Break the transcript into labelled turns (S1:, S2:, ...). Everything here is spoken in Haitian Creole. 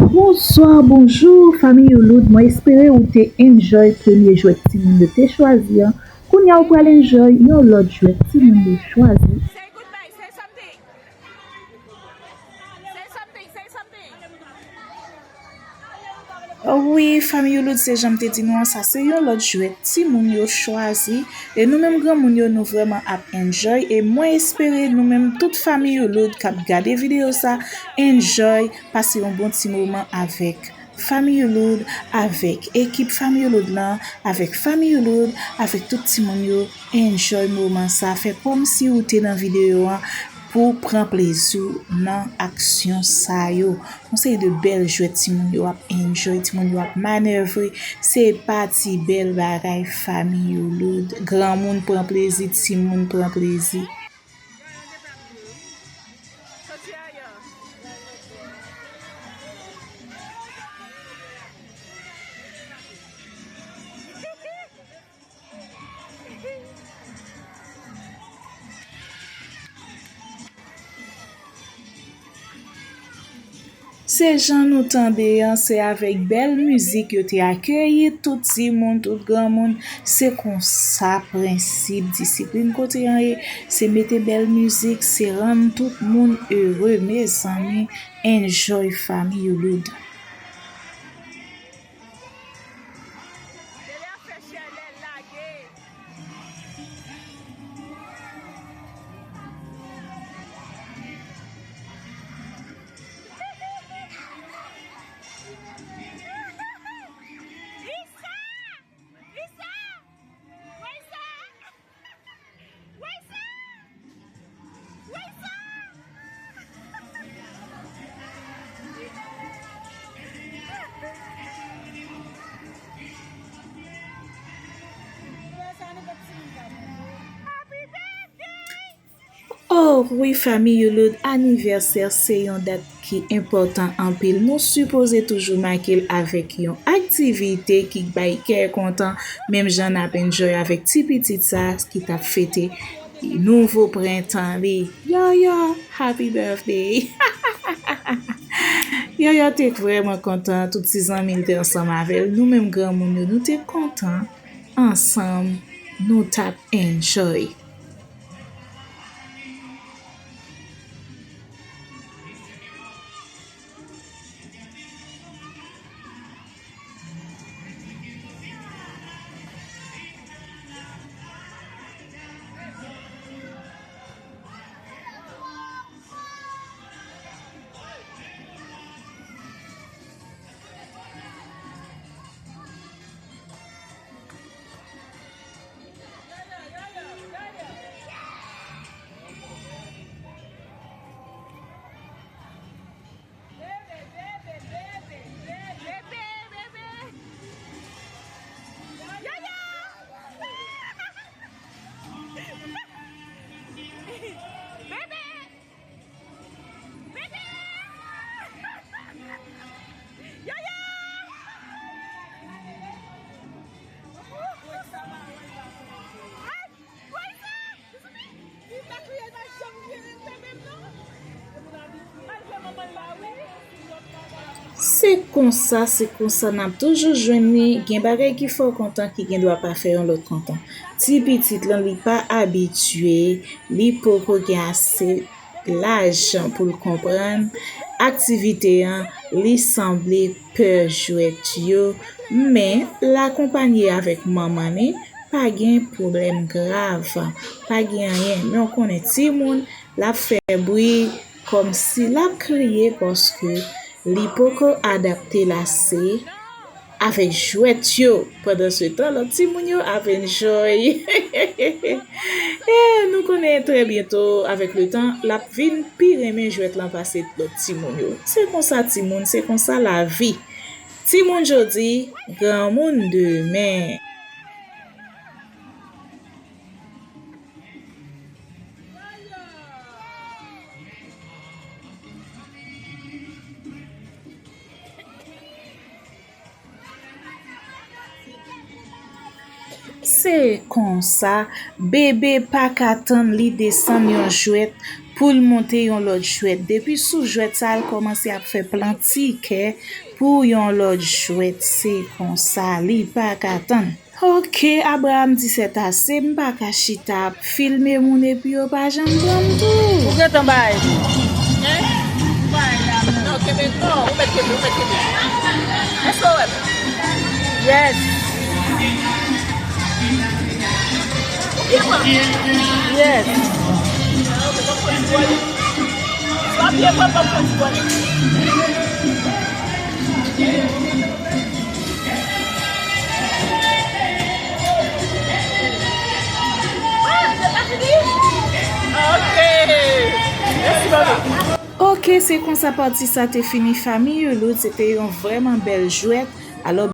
S1: Bonsoir, bonjour, famille Ouloud. Moi, espérer ou te enjoy premier jouet ti moun de te choisi. Kounya ou pral enjoy yon lot jouet ti moun de choisi.
S2: Say goodbye. Say something. Say something. Say something.
S3: Oui, famille Ouloud, c'est j'aime te di nou an, ça c'est yon lot jouet ti moun yo choisi. Et nous même grand moun yo nou vraiment ap enjoy. Et moi espérer nous même toute famille Ouloud kap gade vidéo ça enjoy, passer un bon petit moment avec famille Ouloud, avec équipe famille Ouloud là, avec famille Ouloud, avec tout ti moun yo enjoy moment ça. Fait comme si ou te dans vidéo an, pour prendre plaisir dans action ça yo. On sait de belles jouets ti moun yo ap enjoy, ti moun yo ap manœuvrer, c'est parti belle bagay famille Ouloud. Grand monde prend plaisir, ti moun prend plaisir. Se jan nou tande an, c'est avec belle musique yo te accueilli tout ti moun, tout grand moun. C'est kon sa principe discipline kote an e, c'est mette belle musique, c'est rendre tout moun heureux, mes amis. Enjoy famille Ouloud.
S2: Dele a feche lè lage. Isa! Isa! Waisa! Waisa! Waisa! Happy birthday!
S3: Oh oui, famille Ouloud, anniversaire c'est yon date qui important en pile. Nous supposons toujours marquer avec yon activité qui bay kè content, même j'en ap enjoy avec ti petit ça qui t'a fêté nouveau printemps li. Yo, happy birthday. Yo te vraiment content, tout 6 ans mille te ensemble avec nous même grand moun yo, nous te content ensemble, nous tap enjoy. C'est kon sa n'a toujours jouni, gen bagay ki fò content ki gen doit pas faire l'autre content. Ti petit lan li pas habitué, li poko gen assez l'argent pour le comprendre. Activité an, li semble peur jouet yo, mais l'accompagner avec maman ni, pas gen problème grave, pas gen rien. Mais on connaît ti moun, la fait bruit comme si la crié parce que li poko adapté la se avec jouet yo. Pendant ce temps, le ti moun yo ap enjoy. Et nous connaissons très bientôt, avec le temps, la vin pi reme jouet lan passe le ti moun yo. C'est comme ça ti moun, c'est comme ça la vie. Ti moun jodi, grand moun demain. C'est comme ça, bébé pas qu'attendre li descend yon jouet pour le monter yon l'autre jouet. Depuis sous jouet ça, elle commence à faire plein de tickets pour yon l'autre jouet. C'est comme ça, li pas qu'attendre. Ok, Abraham dit c'est assez, m'pa ka chita filmer moun et puis yo pas jambe tout.
S2: Vous êtes en bas. No, Kevin, no. Kevin. Let's go. Yes. Yes. Stop here,
S3: Ok, c'est comme ça parti ça t'es fini famille, l'autre c'était une vraiment belle jouette. Alors